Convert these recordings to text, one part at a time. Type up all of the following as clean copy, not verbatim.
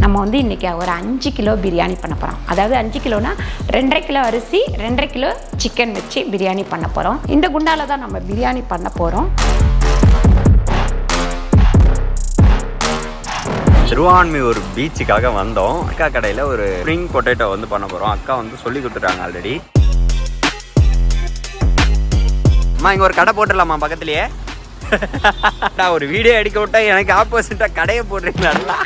நம்ம வந்து இன்றைக்கி ஒரு 5 கிலோ பிரியாணி பண்ண போகிறோம். அதாவது 5 கிலோனா 2.5 கிலோ அரிசி 2.5 கிலோ சிக்கன் வச்சு பிரியாணி பண்ண போகிறோம். இந்த குண்டால தான் நம்ம பிரியாணி பண்ண போகிறோம். திருவான்மியூர் பீச்சுக்காக வந்தோம். அக்கா கடையில் ஒரு ஸ்ப்ரிங் பொட்டேட்டோ வந்து பண்ண போகிறோம். அக்கா வந்து சொல்லி கொடுத்துட்டாங்க ஆல்ரெடி. அம்மா இங்கே ஒரு கடை போட்டுடலாமா பக்கத்துலேயே? நான் ஒரு வீடியோ எடுக்க விட்டா எனக்கு ஆப்போசிட்டாக கடையை போடுறீங்களா?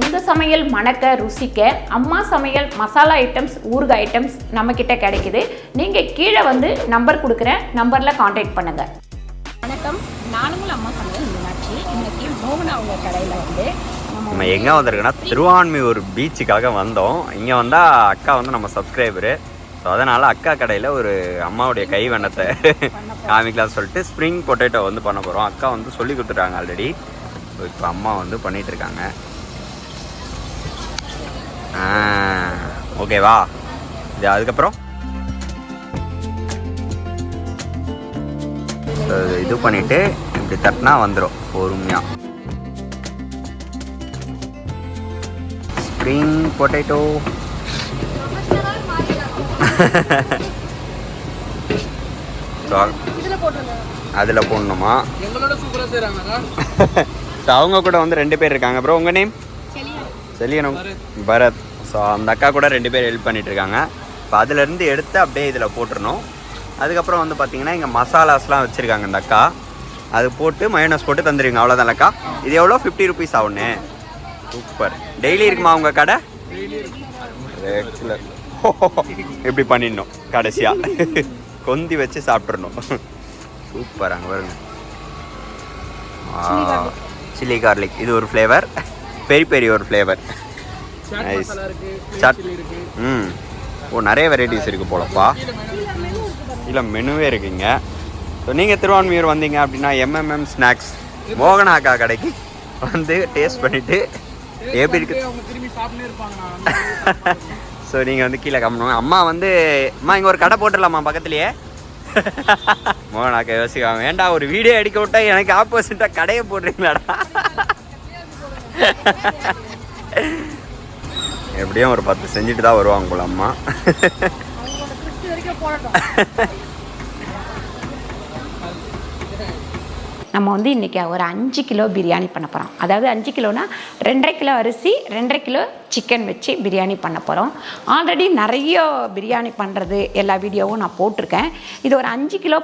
இந்த சமையல் மணக்க ருசிக்க அம்மா சமையல் மசாலா ஐட்டம்ஸ் ஊறுகாய் ஐட்டம்ஸ் நம்மக்கிட்ட கிடைக்குது. நீங்கள் கீழே வந்து நம்பர் கொடுக்குறேன், நம்பரில் காண்டாக்ட் பண்ணுங்கள். வணக்கம், நானும் அம்மா சமையல் மீனாட்சி. இன்னைக்கு மோகனா அவங்க கடையில் வந்து நம்ம எங்கே வந்திருக்குன்னா திருவான்மியூர் பீச்சுக்காக வந்தோம். இங்கே வந்தால் அக்கா வந்து நம்ம சப்ஸ்கிரைபரு. ஸோ அதனால் அக்கா கடையில் ஒரு அம்மாவுடைய கை வண்ணத்தை காமிக்கலாம் சொல்லிட்டு ஸ்ப்ரிங் பொட்டேட்டோ வந்து பண்ண போகிறோம். அக்கா வந்து சொல்லி கொடுத்துட்டாங்க ஆல்ரெடி. ஸோ இப்போ அம்மா வந்து பண்ணிகிட்ருக்காங்க. ஓகேவா? இது அதுக்கப்புறம் இது பண்ணிவிட்டு இப்படி தட்டினா வந்துடும் பொறுமையாக. ஸ்ப்ரிங் பொட்டேட்டோ அதில் போடணுமா? அவங்க கூட வந்து 2 பேர் இருக்காங்க. அப்புறம் உங்கள் நேம்? செலியனும் பரத். ஸோ அந்த அக்கா கூட 2 பேர் ஹெல்ப் பண்ணிகிட்ருக்காங்க. இப்போ அதிலேருந்து எடுத்து அப்படியே இதில் போட்டுருணும். அதுக்கப்புறம் வந்து பார்த்திங்கன்னா இங்கே மசாலாஸ்லாம் வச்சுருக்காங்க இந்த அக்கா. அது போட்டு மயோனஸ் போட்டு தந்துடுவீங்க. அவ்வளோதான் அக்கா. இது எவ்வளோ? 50 ருபீஸ் ஆகுன்னு. சூப்பர். டெய்லி இருக்குமா உங்கள் கடை? ரெகுலர். இப்படி பண்ணிடணும் கடைசியாக கொந்தி வச்சு சாப்பிட்றணும். சூப்பர். அங்கே வருங்க சில்லி கார்லிக், இது ஒரு ஃப்ளேவர். பெரி ஒரு ஃப்ளேவர். நைஸ். சாட். ஓ, நிறைய வெரைட்டிஸ் இருக்குது போலப்பா. இல்லை மெனுவே இருக்குங்க. ஸோ நீங்கள் திருவான்மியூர் வந்தீங்க அப்படின்னா எம்எம்எம் ஸ்நாக்ஸ் மோகனா அக்கா கடைக்கு வந்து டேஸ்ட் பண்ணிவிட்டு எப்படி இருக்கு ஸோ நீங்கள் வந்து கீழே கம்மணும். அம்மா வந்து அம்மா இங்கே ஒரு கடை போட்டுடலாமா பக்கத்துலேயே? மோகனா அக்கா யோசிக்காம வேண்டா ஒரு வீடியோ எடுக்க விட்டா எனக்கு ஆப்போசிட்டாக கடையை போடுறீங்களாடா. எப்படியும் ஒரு 10 செஞ்சுட்டு தான் வருவாங்க போல அம்மா. நம்ம வந்து இன்றைக்கி ஒரு 5 கிலோ பிரியாணி பண்ண போகிறோம். அதாவது 5 கிலோனா 2.5 கிலோ அரிசி 2.5 கிலோ சிக்கன் வச்சு பிரியாணி பண்ண போகிறோம். ஆல்ரெடி நிறைய பிரியாணி பண்ணுறது எல்லா வீடியோவும் நான் போட்டிருக்கேன். இது ஒரு 5 கிலோ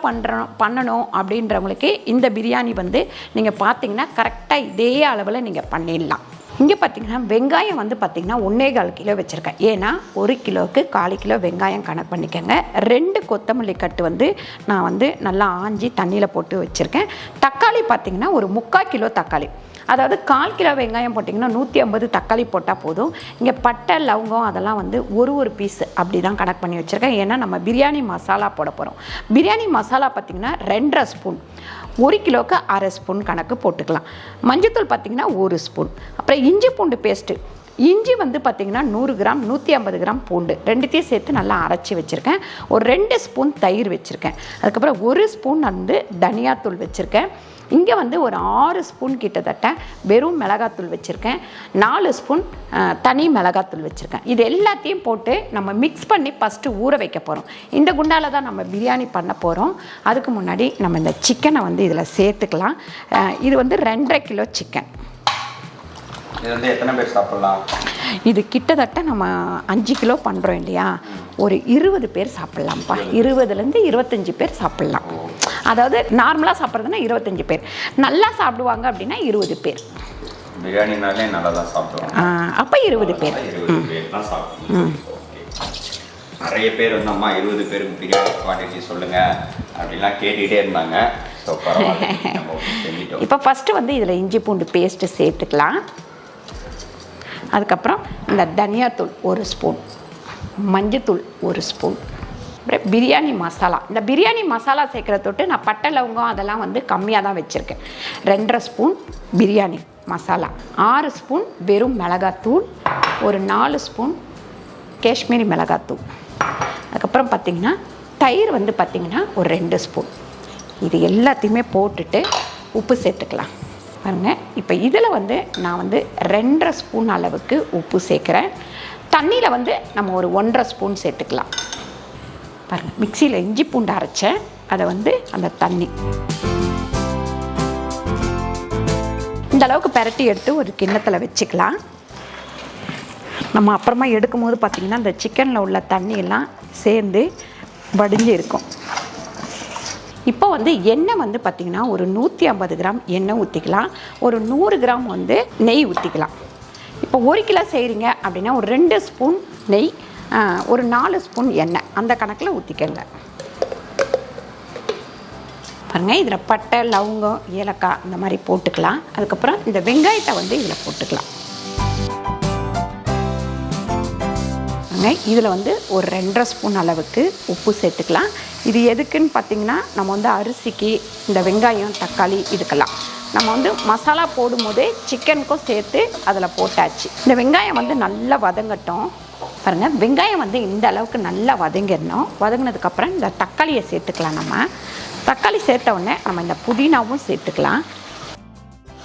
பண்ணணும் அப்படின்றவங்களுக்கு இந்த பிரியாணி வந்து நீங்கள் பார்த்தீங்கன்னா கரெக்டாக இதே அளவில் நீங்கள் பண்ணிடலாம். இங்கே பார்த்தீங்கன்னா வெங்காயம் வந்து பார்த்திங்கன்னா 1.25 கிலோ வச்சுருக்கேன். ஏன்னா 1 கிலோவுக்கு 1/4 கிலோ வெங்காயம் கணக்கு பண்ணிக்கோங்க. 2 கொத்தமல்லி கட்டு வந்து நான் வந்து நல்லா ஆஞ்சி தண்ணியில் போட்டு வச்சுருக்கேன். தக்காளி பார்த்திங்கன்னா ஒரு 3/4 கிலோ தக்காளி. அதாவது 1/4 கிலோ வெங்காயம் போட்டிங்கன்னா 150 தக்காளி போட்டால் போதும். இங்கே பட்டை லவங்கம் அதெல்லாம் வந்து ஒரு பீஸ் அப்படி தான் கணக்கு பண்ணி வச்சுருக்கேன். ஏன்னா நம்ம பிரியாணி மசாலா போட போகிறோம். பிரியாணி மசாலா பார்த்திங்கன்னா 2.5 ஸ்பூன். 1 கிலோவுக்கு 1/2 ஸ்பூன் கணக்கு போட்டுக்கலாம். மஞ்சத்தூள் பார்த்திங்கன்னா 1 ஸ்பூன். அப்புறம் இஞ்சி பூண்டு பேஸ்ட்டு. இஞ்சி வந்து பார்த்திங்கன்னா 100 கிராம் 150 கிராம் பூண்டு ரெண்டுத்தையும் சேர்த்து நல்லா அரைச்சி வச்சுருக்கேன். ஒரு 2 ஸ்பூன் தயிர் வச்சுருக்கேன். அதுக்கப்புறம் 1 ஸ்பூன் வந்து தனியாத்தூள் வச்சுருக்கேன். இங்கே வந்து ஒரு 6 ஸ்பூன் கிட்டத்தட்ட வெறும் மிளகாத்தூள் வச்சுருக்கேன். 4 ஸ்பூன் தனி மிளகாத்தூள் வச்சுருக்கேன். இது எல்லாத்தையும் போட்டு நம்ம மிக்ஸ் பண்ணி ஃபஸ்ட்டு ஊற வைக்க போகிறோம். இந்த குண்டால தான் நம்ம பிரியாணி பண்ண போகிறோம். அதுக்கு முன்னாடி நம்ம இந்த சிக்கனை வந்து இதில் சேர்த்துக்கலாம். இது வந்து 2.5 கிலோ சிக்கன். இது வந்து எத்தனை பேர் சாப்பிடலாம்? இது கிட்டத்தட்ட நம்ம 5 கிலோ பண்ணுறோம் இல்லையா, ஒரு 20 பேர் சாப்பிட்லாம்ப்பா. 20லேருந்து 25 பேர் சாப்பிட்லாம். அதாவது நார்மலாக சாப்பிட்றதுன்னா 25 பேர், நல்லா சாப்பிடுவாங்க அப்படின்னா 20 பேர். பிரியாணினாலே நல்லா தான் சாப்பிடுவாங்க. அப்போ 20 பேர். நிறைய பேர் வந்து அம்மா 20 பேருக்கு பிரியாணி குவான்டிட்டி சொல்லுங்கள் அப்படின்லாம் கேட்டுக்கிட்டே இருந்தாங்க. ஸோ பரவாயில்ல. இப்போ ஃபஸ்ட்டு வந்து இதில் இஞ்சி பூண்டு பேஸ்ட்டு சேர்த்துக்கலாம். அதுக்கப்புறம் இந்த தனியாத்தூள் 1 ஸ்பூன், மஞ்சத்தூள் 1 ஸ்பூன், அப்புறம் பிரியாணி மசாலா. இந்த பிரியாணி மசாலா சேர்க்குற தொட்டு நான் பட்டை லவங்கம் அதெல்லாம் வந்து கம்மியாக தான் வச்சுருக்கேன். 2.5 ஸ்பூன் பிரியாணி மசாலா, 6 ஸ்பூன் வெறும் மிளகாத்தூள், ஒரு 4 ஸ்பூன் காஷ்மீரி மிளகாத்தூள். அதுக்கப்புறம் பார்த்திங்கன்னா தயிர் வந்து பார்த்திங்கன்னா ஒரு 2 ஸ்பூன். இது எல்லாத்தையுமே போட்டுட்டு உப்பு சேர்த்துக்கலாம். பாருங்கள். இப்போ இதில் வந்து நான் வந்து 2.5 ஸ்பூன் அளவுக்கு உப்பு சேர்க்குறேன். தண்ணியில் வந்து நம்ம ஒரு 1.5 ஸ்பூன் சேர்த்துக்கலாம். பாருங்கள், மிக்சியில் இஞ்சி பூண்டு அரைச்சேன், அதை வந்து அந்த தண்ணி இந்த அளவுக்கு பெரட்டி எடுத்து ஒரு கிண்ணத்தில் வச்சுக்கலாம். நம்ம அப்புறமா எடுக்கும் போது பார்த்திங்கன்னா இந்த சிக்கனில் உள்ள தண்ணியெல்லாம் சேர்ந்து வடிஞ்சு இருக்கும். இப்போ வந்து எண்ணெய் வந்து பார்த்திங்கன்னா ஒரு 150 கிராம் எண்ணெய் ஊற்றிக்கலாம். ஒரு 100 கிராம் வந்து நெய் ஊற்றிக்கலாம். இப்போ 1 கிலோ செய்கிறீங்க அப்படின்னா ஒரு 2 ஸ்பூன் நெய், ஒரு 4 ஸ்பூன் எண்ணெய் அந்த கணக்கில் ஊற்றிக்கங்க. பாருங்கள், இதில் பட்டை, லவங்கம், ஏலக்காய் இந்த மாதிரி போட்டுக்கலாம். அதுக்கப்புறம் இந்த வெங்காயத்தை வந்து இதில் போட்டுக்கலாம். இதில் வந்து ஒரு 2.5 ஸ்பூன் அளவுக்கு உப்பு சேர்த்துக்கலாம். இது எதுக்குன்னு பார்த்திங்கன்னா நம்ம வந்து அரிசிக்கு இந்த வெங்காயம், தக்காளி இதுக்கெல்லாம் நம்ம வந்து மசாலா போடும்போதே சிக்கனுக்கும் சேர்த்து அதில் போட்டாச்சு. இந்த வெங்காயம் வந்து நல்லா வதங்கட்டும். பாருங்கள், வெங்காயம் வந்து இந்த அளவுக்கு நல்லா வதங்கிடணும். வதங்கினதுக்கப்புறம் இந்த தக்காளியை சேர்த்துக்கலாம். நம்ம தக்காளி சேர்த்த உடனே நம்ம இந்த புதினாவும் சேர்த்துக்கலாம்.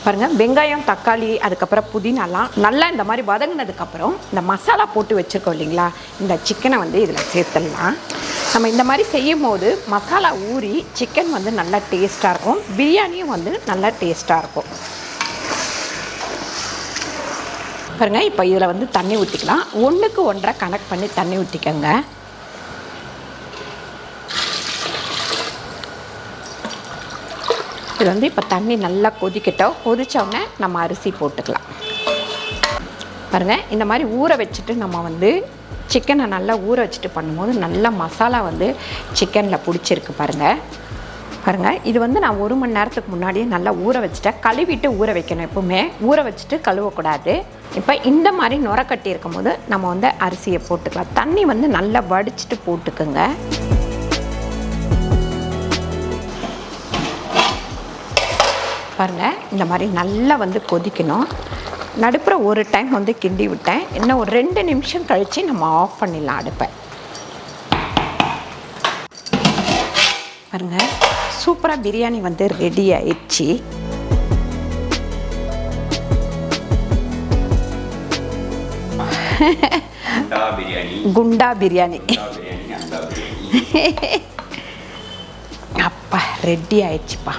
பாருங்கள், வெங்காயம், தக்காளி, அதுக்கப்புறம் புதினாலாம் நல்லா இந்த மாதிரி வதங்கினதுக்கப்புறம் இந்த மசாலா போட்டு வச்சுருக்கோம் இல்லைங்களா, இந்த சிக்கனை வந்து இதில் சேர்த்துடலாம். நம்ம இந்த மாதிரி செய்யும் போது மசாலா ஊறி சிக்கன் வந்து நல்லா டேஸ்ட்டாக இருக்கும், பிரியாணியும் வந்து நல்லா டேஸ்ட்டாக இருக்கும். பாருங்கள், இப்போ இதில் வந்து தண்ணி ஊற்றிக்கலாம். 1க்கு 1.5 கணக்கு பண்ணி தண்ணி ஊற்றிக்கோங்க. இது வந்து இப்போ தண்ணி நல்லா கொதிக்கட்டும். கொதித்தோடனே நம்ம அரிசி போட்டுக்கலாம். பாருங்கள், இந்த மாதிரி ஊற வச்சுட்டு நம்ம வந்து சிக்கனை நல்லா ஊற வச்சுட்டு பண்ணும்போது நல்லா மசாலா வந்து சிக்கனில் பிடிச்சிருக்கு. பாருங்கள், இது வந்து நான் 1 மணி நேரத்துக்கு முன்னாடியே நல்லா ஊற வச்சுட்டேன். கழுவிட்டு ஊற வைக்கணும், எப்பவுமே ஊற வச்சுட்டு கழுவக்கூடாது. இப்போ இந்த மாதிரி நுர கட்டி இருக்கும் போது நம்ம வந்து அரிசியை போட்டுக்கலாம். தண்ணி வந்து நல்லா வடிச்சிட்டு போட்டுக்குங்க. பாருங்கள், இந்த மாதிரி நல்லா வந்து கொதிக்கணும். நடுப்புற ஒரு டைம் வந்து கிண்டி விட்டேன். இன்னும் ஒரு 2 நிமிஷம் கழித்து நம்ம ஆஃப் பண்ணிடலாம் அடுப்பை. பாருங்கள், சூப்பராக பிரியாணி வந்து ரெடி ஆயிடுச்சு. குண்டா பிரியாணி அப்பா ரெடி ஆயிடுச்சுப்பா.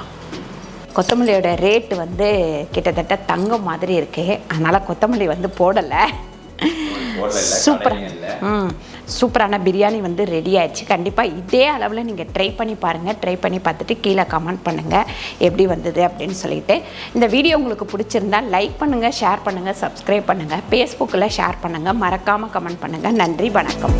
கொத்தமல்லியோட ரேட்டு வந்து கிட்டத்தட்ட தங்கம் மாதிரி இருக்குது, அதனால் கொத்தமல்லி வந்து போடலை. சூப்பரான பிரியாணி வந்து ரெடி ஆயிடுச்சு. கண்டிப்பாக இதே அளவில் நீங்கள் ட்ரை பண்ணி பாருங்கள். ட்ரை பண்ணி பார்த்துட்டு கீழே கமெண்ட் பண்ணுங்கள் எப்படி வந்தது அப்படின்னு சொல்லிட்டு. இந்த வீடியோ உங்களுக்கு பிடிச்சிருந்தால் லைக் பண்ணுங்கள், ஷேர் பண்ணுங்கள், சப்ஸ்கிரைப் பண்ணுங்கள், ஃபேஸ்புக்கில் ஷேர் பண்ணுங்கள், மறக்காமல் கமெண்ட் பண்ணுங்கள். நன்றி, வணக்கம்.